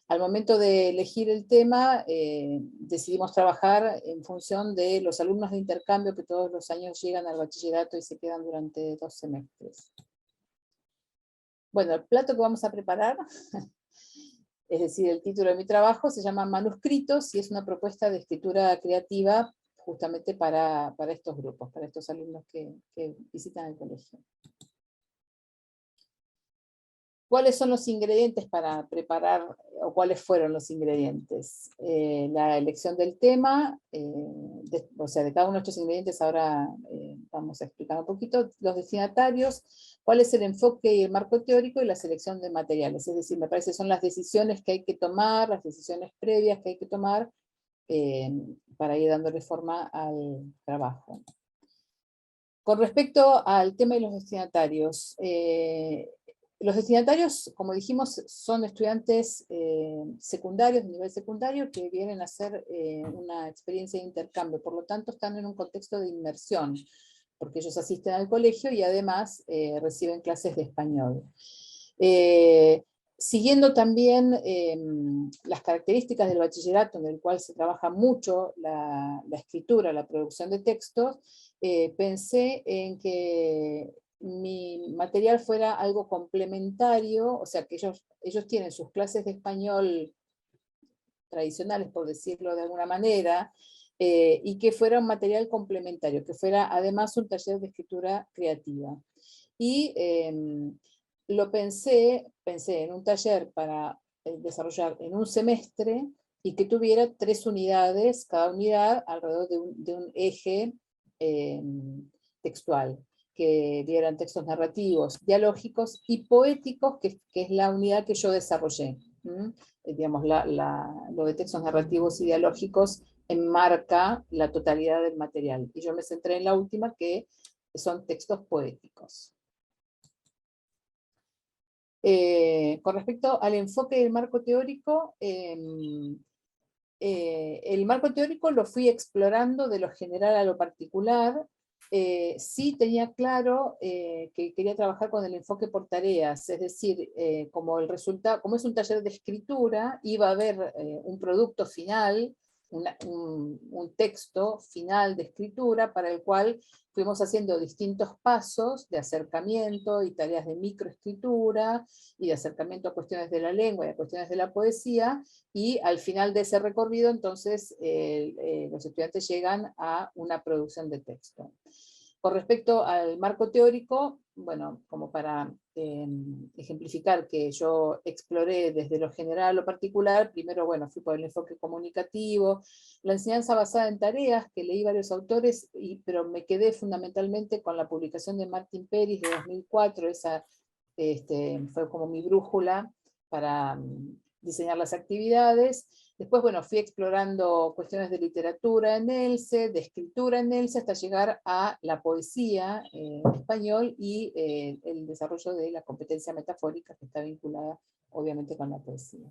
al momento de elegir el tema, decidimos trabajar en función de los alumnos de intercambio que todos los años llegan al bachillerato y se quedan durante 2 semestres. Bueno, el plato que vamos a preparar, es decir, el título de mi trabajo, se llama Manuscritos, y es una propuesta de escritura creativa justamente para estos grupos, para estos alumnos que visitan el colegio. ¿Cuáles son los ingredientes para preparar, o cuáles fueron los ingredientes? La elección del tema, de cada uno de estos ingredientes ahora vamos a explicar un poquito, los destinatarios, cuál es el enfoque y el marco teórico, y la selección de materiales. Es decir, me parece que son las decisiones que hay que tomar, las decisiones previas que hay que tomar para ir dándole forma al trabajo. Con respecto al tema de los destinatarios, como dijimos, son estudiantes secundarios, de nivel secundario, que vienen a hacer una experiencia de intercambio, por lo tanto están en un contexto de inmersión, porque ellos asisten al colegio y además reciben clases de español. Siguiendo también las características del bachillerato, en el cual se trabaja mucho la escritura, la producción de textos, pensé en que mi material fuera algo complementario, o sea que ellos tienen sus clases de español tradicionales, por decirlo de alguna manera, y que fuera un material complementario, que fuera además un taller de escritura creativa. Y lo pensé en un taller para desarrollar en un semestre, y que tuviera 3 unidades, cada unidad alrededor de un eje textual, que dieran textos narrativos, dialógicos y poéticos, que es la unidad que yo desarrollé. Digamos, lo de textos narrativos y dialógicos enmarca la totalidad del material, y yo me centré en la última, que son textos poéticos. Con respecto al enfoque del marco teórico, el marco teórico lo fui explorando de lo general a lo particular. Sí tenía claro que quería trabajar con el enfoque por tareas, es decir, como es un taller de escritura, iba a haber un producto final, un texto final de escritura, para el cual fuimos haciendo distintos pasos de acercamiento y tareas de microescritura, y de acercamiento a cuestiones de la lengua y a cuestiones de la poesía, y al final de ese recorrido, entonces, los estudiantes llegan a una producción de texto. Con respecto al marco teórico, bueno, como para ejemplificar que yo exploré desde lo general a lo particular, primero, bueno, fui por el enfoque comunicativo, la enseñanza basada en tareas, que leí varios autores, pero me quedé fundamentalmente con la publicación de Martín Pérez de 2004, esa fue como mi brújula para diseñar las actividades. Después, bueno, fui explorando cuestiones de literatura en ELSE, de escritura en ELSE, hasta llegar a la poesía en español y el desarrollo de la competencia metafórica, que está vinculada obviamente con la poesía.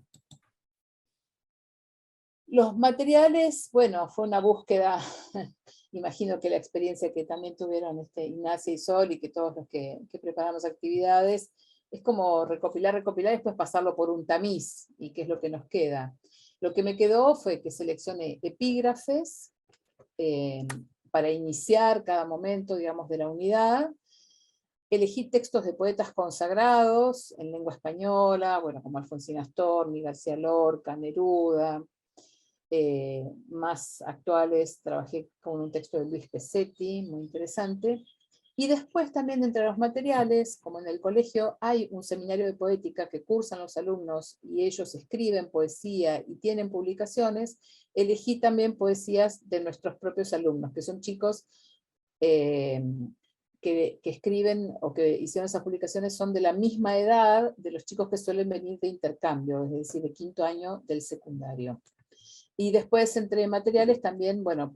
Los materiales, bueno, fue una búsqueda, imagino que la experiencia que también tuvieron Ignacia y Sol, y que todos los que preparamos actividades, es como recopilar y después pasarlo por un tamiz, y qué es lo que nos queda. Lo que me quedó fue que seleccioné epígrafes para iniciar cada momento, digamos, de la unidad. Elegí textos de poetas consagrados en lengua española, bueno, como Alfonsina Storni, García Lorca, Neruda. Más actuales, trabajé con un texto de Luis Pesetti, muy interesante. Y después también entre los materiales, como en el colegio, hay un seminario de poética que cursan los alumnos y ellos escriben poesía y tienen publicaciones. Elegí también poesías de nuestros propios alumnos, que son chicos que escriben o que hicieron esas publicaciones, son de la misma edad de los chicos que suelen venir de intercambio, es decir, de 5º año del secundario. Y después entre materiales también, bueno,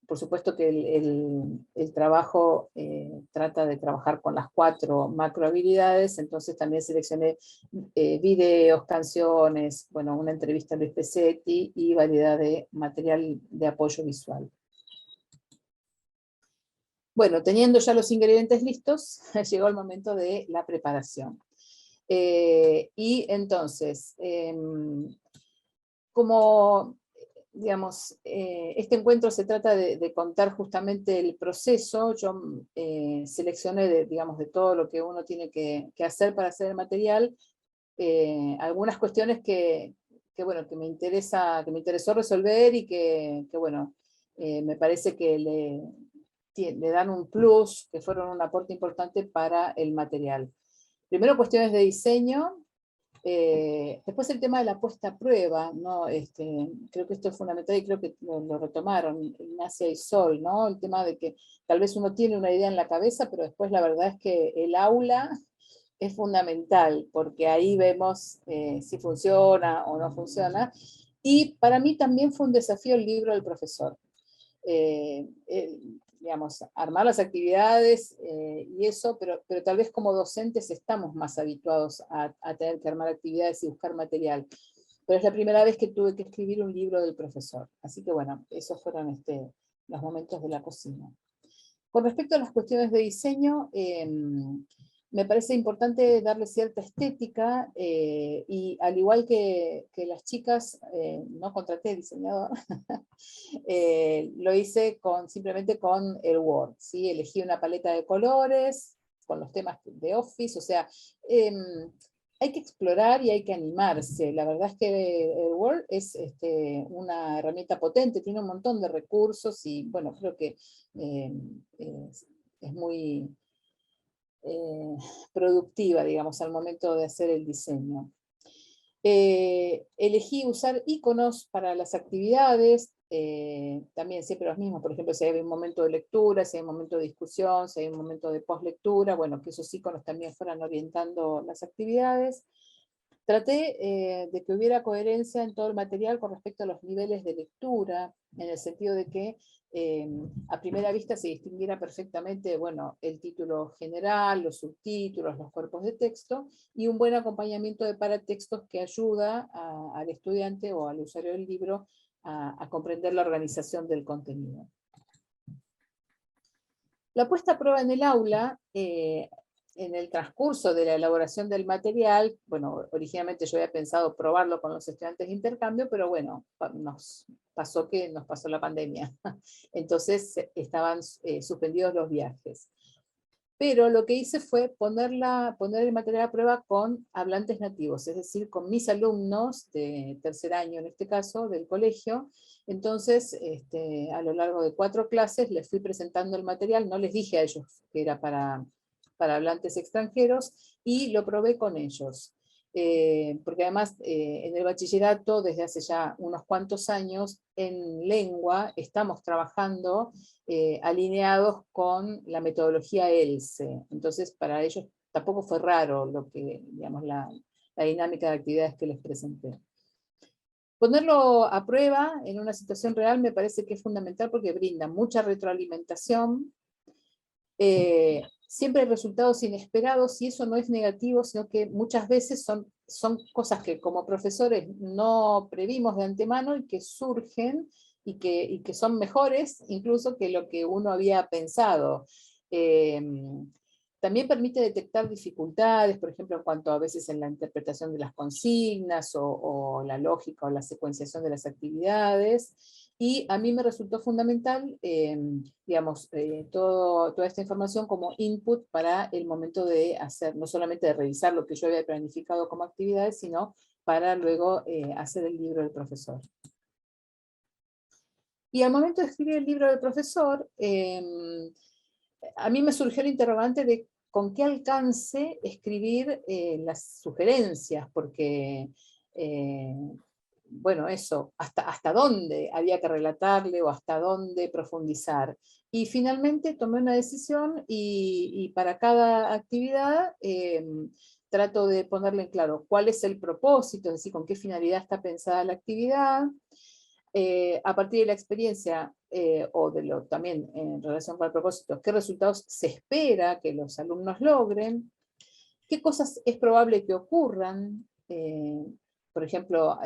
por supuesto que el trabajo trata de trabajar con las 4 macrohabilidades, entonces también seleccioné videos, canciones, bueno, una entrevista a Luis Pesetti y variedad de material de apoyo visual. Bueno, teniendo ya los ingredientes listos, llegó el momento de la preparación. Y entonces, como, digamos, este encuentro se trata de contar justamente el proceso, yo seleccioné, digamos, de todo lo que uno tiene que hacer para hacer el material, algunas cuestiones bueno, que me interesó resolver y que bueno, me parece que le dan un plus, que fueron un aporte importante para el material. Primero cuestiones de diseño, después el tema de la puesta a prueba, ¿no? Creo que esto es fundamental y creo que lo retomaron Ignacia y Sol, ¿no? El tema de que tal vez uno tiene una idea en la cabeza, pero después la verdad es que el aula es fundamental, porque ahí vemos si funciona o no funciona. Y para mí también fue un desafío el libro del profesor. Digamos, armar las actividades y eso, pero tal vez como docentes estamos más habituados a tener que armar actividades y buscar material. Pero es la primera vez que tuve que escribir un libro del profesor. Así que bueno, esos fueron los momentos de la cocina. Con respecto a las cuestiones de diseño, me parece importante darle cierta estética, y al igual que las chicas, no contraté diseñador, lo hice simplemente con el Word, ¿sí? Elegí una paleta de colores, con los temas de Office, o sea, hay que explorar y hay que animarse. La verdad es que el Word es una herramienta potente, tiene un montón de recursos y bueno, creo que es muy productiva, digamos, al momento de hacer el diseño. Elegí usar iconos para las actividades, también siempre los mismos, por ejemplo, si hay un momento de lectura, si hay un momento de discusión, si hay un momento de postlectura, bueno, que esos iconos también fueran orientando las actividades. Traté de que hubiera coherencia en todo el material con respecto a los niveles de lectura, en el sentido de que a primera vista se distinguiera perfectamente, bueno, el título general, los subtítulos, los cuerpos de texto, y un buen acompañamiento de paratextos que ayuda al estudiante o al usuario del libro a comprender la organización del contenido. La puesta a prueba en el aula, en el transcurso de la elaboración del material, bueno, originalmente yo había pensado probarlo con los estudiantes de intercambio, pero bueno, nos pasó la pandemia. Entonces estaban suspendidos los viajes. Pero lo que hice fue poner el material a prueba con hablantes nativos, es decir, con mis alumnos de 3er año, en este caso, del colegio. Entonces, a lo largo de 4 clases les fui presentando el material, no les dije a ellos que era para hablantes extranjeros, y lo probé con ellos. Porque además en el bachillerato, desde hace ya unos cuantos años, en lengua estamos trabajando alineados con la metodología ELSE. Entonces para ellos tampoco fue raro digamos, la dinámica de actividades que les presenté. Ponerlo a prueba en una situación real me parece que es fundamental porque brinda mucha retroalimentación, siempre hay resultados inesperados, y eso no es negativo, sino que muchas veces son cosas que como profesores no previmos de antemano y que surgen y que son mejores incluso que lo que uno había pensado. También permite detectar dificultades, por ejemplo, en cuanto a veces en la interpretación de las consignas o la lógica o la secuenciación de las actividades. Y a mí me resultó fundamental, digamos, toda esta información como input para el momento de hacer, no solamente de revisar lo que yo había planificado como actividades, sino para luego hacer el libro del profesor. Y al momento de escribir el libro del profesor, a mí me surgió el interrogante de con qué alcance escribir las sugerencias, porque, bueno, eso, hasta dónde había que relatarle o hasta dónde profundizar. Y finalmente tomé una decisión y para cada actividad trato de ponerle en claro cuál es el propósito, es decir, con qué finalidad está pensada la actividad. A partir de la experiencia o de lo también en relación con el propósito, qué resultados se espera que los alumnos logren, qué cosas es probable que ocurran. Por ejemplo,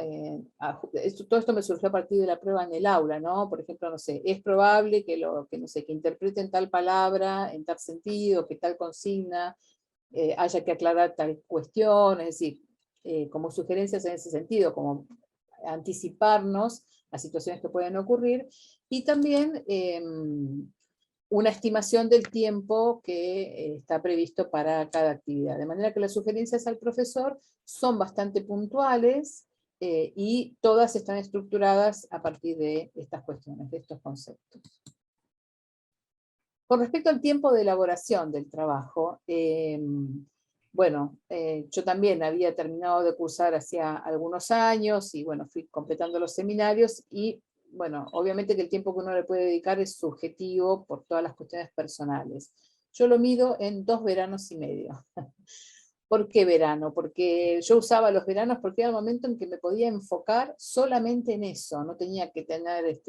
todo esto me surgió a partir de la prueba en el aula, ¿no? Por ejemplo, no sé, es probable que, no sé, que interpreten tal palabra en tal sentido, que tal consigna, haya que aclarar tal cuestión, es decir, como sugerencias en ese sentido, como anticiparnos a situaciones que pueden ocurrir, y también una estimación del tiempo que está previsto para cada actividad. De manera que las sugerencias al profesor son bastante puntuales y todas están estructuradas a partir de estas cuestiones, de estos conceptos. Con respecto al tiempo de elaboración del trabajo, bueno, yo también había terminado de cursar hacía algunos años y bueno, fui completando los seminarios y bueno, obviamente que el tiempo que uno le puede dedicar es subjetivo por todas las cuestiones personales. Yo lo mido en 2 veranos y medio. ¿Por qué verano? Porque yo usaba los veranos porque era el momento en que me podía enfocar solamente en eso, no tenía que tener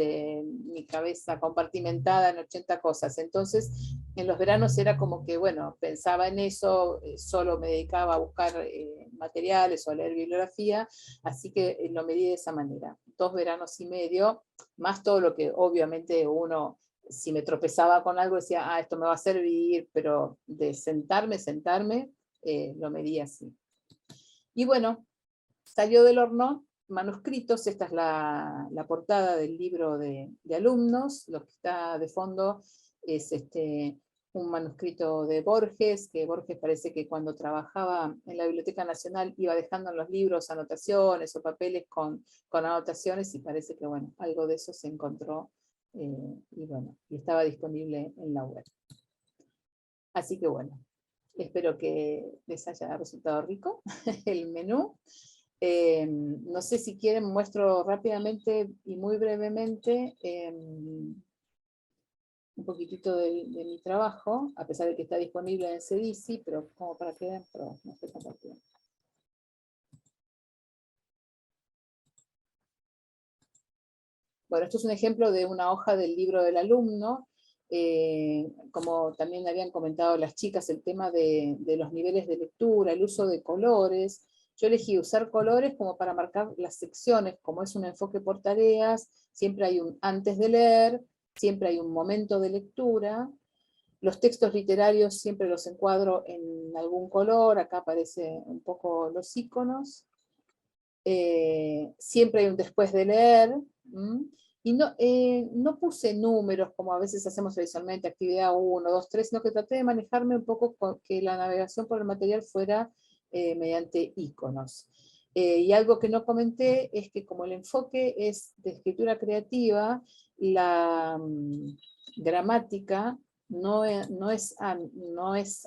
mi cabeza compartimentada en 80 cosas. Entonces, en los veranos era como que, bueno, pensaba en eso, solo me dedicaba a buscar materiales o a leer bibliografía, así que lo medí de esa manera. 2 veranos y medio, más todo lo que obviamente uno, si me tropezaba con algo, decía, ah, esto me va a servir, pero de sentarme, lo medí así. Y bueno, salió del horno manuscritos, esta es la portada del libro de alumnos, lo que está de fondo es un manuscrito de Borges, que Borges parece que cuando trabajaba en la Biblioteca Nacional iba dejando en los libros anotaciones o papeles con anotaciones, y parece que bueno, algo de eso se encontró, y bueno, y estaba disponible en la web. Así que bueno, espero que les haya resultado rico el menú. No sé si quieren, muestro rápidamente y muy brevemente un poquitito de mi trabajo, a pesar de que está disponible en CDICI, pero como para que vean, pero no estoy compartiendo. Bueno, esto es un ejemplo de una hoja del libro del alumno. Como también habían comentado las chicas, el tema de los niveles de lectura, el uso de colores. Yo elegí usar colores como para marcar las secciones, como es un enfoque por tareas, siempre hay un antes de leer, siempre hay un momento de lectura. Los textos literarios siempre los encuadro en algún color, acá aparecen un poco los iconos. Siempre hay un después de leer, y no puse números como a veces hacemos tradicionalmente, actividad 1, 2, 3, sino que traté de manejarme un poco con que la navegación por el material fuera mediante iconos. Y algo que no comenté es que como el enfoque es de escritura creativa, la gramática no es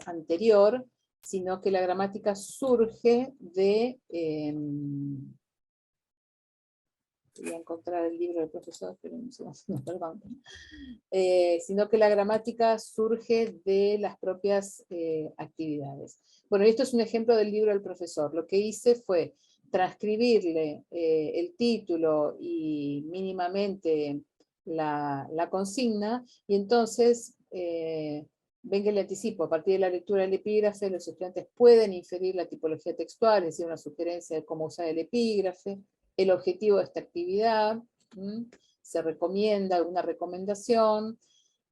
anterior, sino que la gramática surge de... voy a encontrar el libro del profesor, pero no sé, no, perdón. Sino que la gramática surge de las propias actividades. Bueno, esto es un ejemplo del libro del profesor. Lo que hice fue transcribirle el título y mínimamente la consigna, y entonces ven que le anticipo, a partir de la lectura del epígrafe, los estudiantes pueden inferir la tipología textual, es decir, una sugerencia de cómo usar el epígrafe, el objetivo de esta actividad, se recomienda alguna recomendación,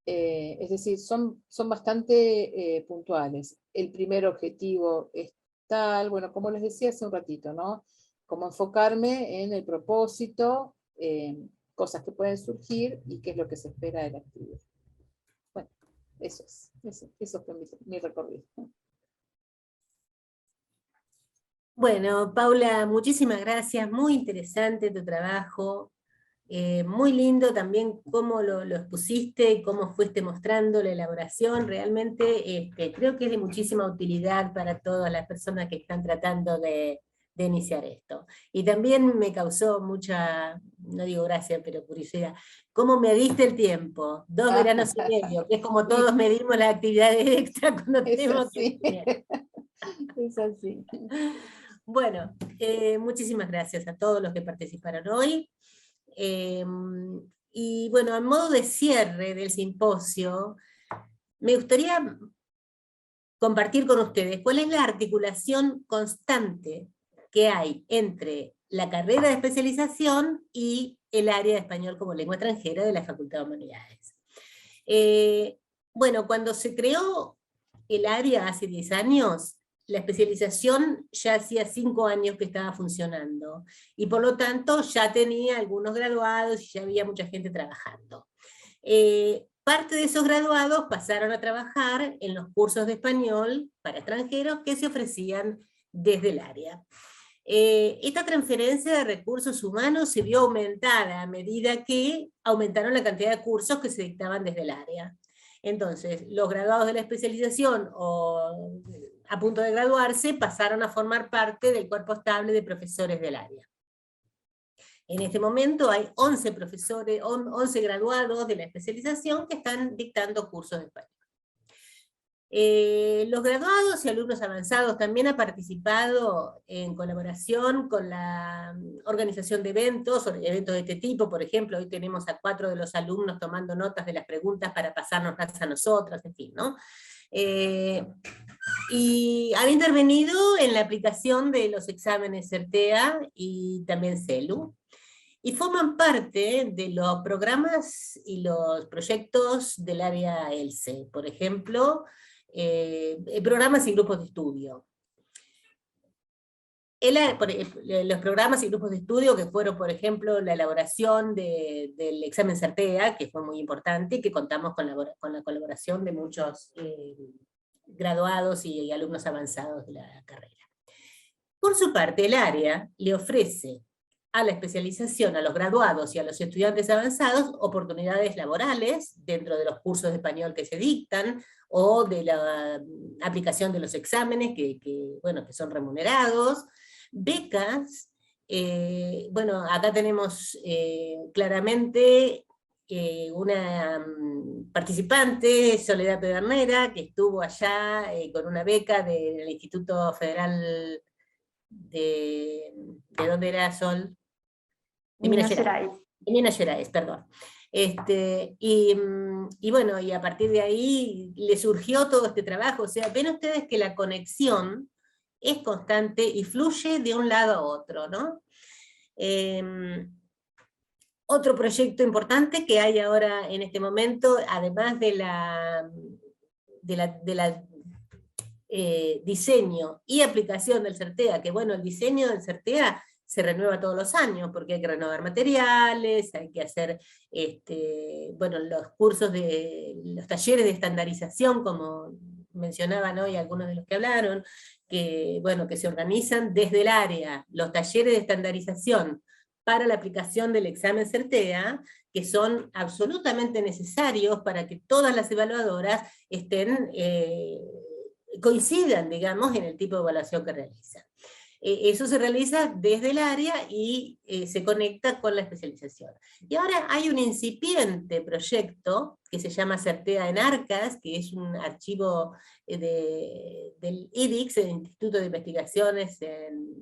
es decir, son bastante puntuales. El primer objetivo es tal, bueno, como les decía hace un ratito, ¿no? Como enfocarme en el propósito, cosas que pueden surgir y qué es lo que se espera de la actividad. Bueno, eso fue mi recorrido. Bueno, Paula, muchísimas gracias, muy interesante tu trabajo. Muy lindo también cómo lo expusiste, cómo fuiste mostrando la elaboración, realmente creo que es de muchísima utilidad para todas las personas que están tratando de iniciar esto. Y también me causó mucha, no digo gracia, pero curiosidad, cómo mediste el tiempo, 2 veranos y medio, que es como todos medimos las actividades extra cuando tenemos que estudiar. Es así. Bueno, muchísimas gracias a todos los que participaron hoy. Y bueno, a modo de cierre del simposio, me gustaría compartir con ustedes cuál es la articulación constante que hay entre la carrera de especialización y el área de español como lengua extranjera de la Facultad de Humanidades. Bueno, cuando se creó el área hace 10 años, la especialización ya hacía 5 años que estaba funcionando, y por lo tanto ya tenía algunos graduados y ya había mucha gente trabajando. Parte de esos graduados pasaron a trabajar en los cursos de español para extranjeros que se ofrecían desde el área. Esta transferencia de recursos humanos se vio aumentada a medida que aumentaron la cantidad de cursos que se dictaban desde el área. Entonces, los graduados de la especialización o a punto de graduarse pasaron a formar parte del cuerpo estable de profesores del área. En este momento hay 11 profesores, 11 graduados de la especialización que están dictando cursos de español. Los graduados y alumnos avanzados también han participado en colaboración con la organización de eventos de este tipo. Por ejemplo, hoy tenemos a 4 de los alumnos tomando notas de las preguntas para pasárnoslas a nosotros, en fin, ¿no? Y han intervenido en la aplicación de los exámenes CERTEA y también CELU, y forman parte de los programas y los proyectos del área ELSE, por ejemplo, programas y grupos de estudio. Los programas y grupos de estudio que fueron, por ejemplo, la elaboración del examen CERTEA, que fue muy importante, y que contamos con la colaboración de muchos graduados y alumnos avanzados de la carrera. Por su parte, el área le ofrece a la especialización, a los graduados y a los estudiantes avanzados, oportunidades laborales dentro de los cursos de español que se dictan, o de la aplicación de los exámenes que son remunerados, becas. Bueno, acá tenemos claramente una participante, Soledad Pedernera, que estuvo allá con una beca del Instituto Federal ¿de dónde era, Sol? De Minas Gerais. De Minas Gerais, perdón. Y bueno, y a partir de ahí le surgió todo este trabajo. O sea, ven ustedes que la conexión es constante y fluye de un lado a otro, ¿no? Otro proyecto importante que hay ahora en este momento, además de la diseño y aplicación del CERTEA, que bueno, el diseño del CERTEA se renueva todos los años, porque hay que renovar materiales, hay que hacer bueno, los cursos los talleres de estandarización, como mencionaban hoy algunos de los que hablaron, que, bueno, que se organizan desde el área, los talleres de estandarización para la aplicación del examen CERTEA, que son absolutamente necesarios para que todas las evaluadoras coincidan, digamos, en el tipo de evaluación que realizan. Eso se realiza desde el área y se conecta con la especialización. Y ahora hay un incipiente proyecto que se llama CERTEA en Arcas, que es un archivo del IDIX, el Instituto de Investigaciones en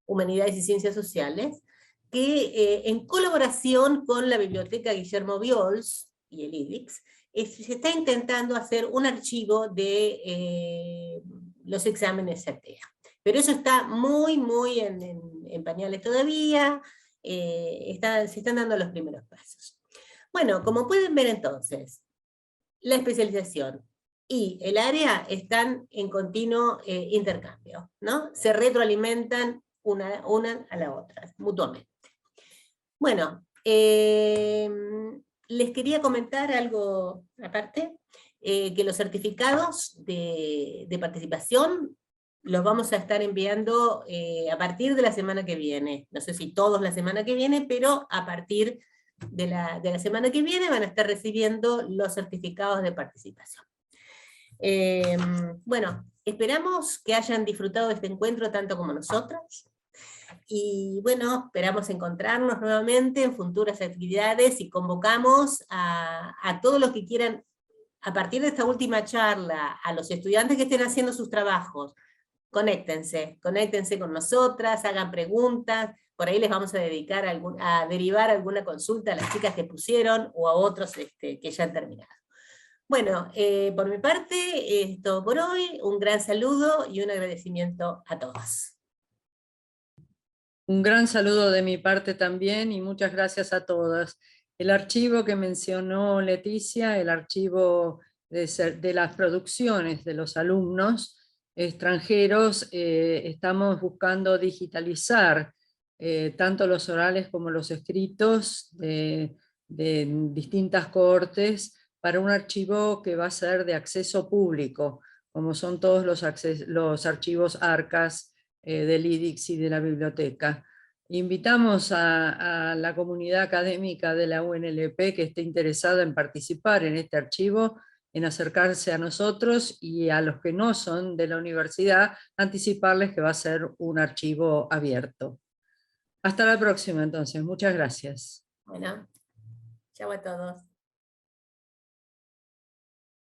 Humanidades y Ciencias Sociales, que en colaboración con la Biblioteca Guillermo Viols y el IDIX, se está intentando hacer un archivo de los exámenes CERTEA. Pero eso está muy, muy en pañales todavía, se están dando los primeros pasos. Bueno, como pueden ver entonces, la especialización y el área están en continuo intercambio, ¿no? Se retroalimentan una a la otra, mutuamente. Bueno, les quería comentar algo aparte, que los certificados de participación los vamos a estar enviando a partir de la semana que viene. No sé si todos la semana que viene, pero a partir de la semana que viene van a estar recibiendo los certificados de participación. Bueno, esperamos que hayan disfrutado de este encuentro tanto como nosotras. Y bueno, esperamos encontrarnos nuevamente en futuras actividades y convocamos a todos los que quieran, a partir de esta última charla, a los estudiantes que estén haciendo sus trabajos, conéctense con nosotras, hagan preguntas, por ahí les vamos a dedicar a derivar alguna consulta a las chicas que pusieron o a otros que ya han terminado. Bueno, por mi parte es todo por hoy, un gran saludo y un agradecimiento a todos. Un gran saludo de mi parte también y muchas gracias a todas. El archivo que mencionó Leticia, el archivo de las producciones de los alumnos extranjeros, estamos buscando digitalizar tanto los orales como los escritos de distintas cohortes para un archivo que va a ser de acceso público, como son todos los archivos ARCAS, del IDIX y de la biblioteca. Invitamos a la comunidad académica de la UNLP que esté interesada en participar en este archivo, en acercarse a nosotros, y a los que no son de la universidad, anticiparles que va a ser un archivo abierto. Hasta la próxima entonces, muchas gracias. Bueno, chao a todos.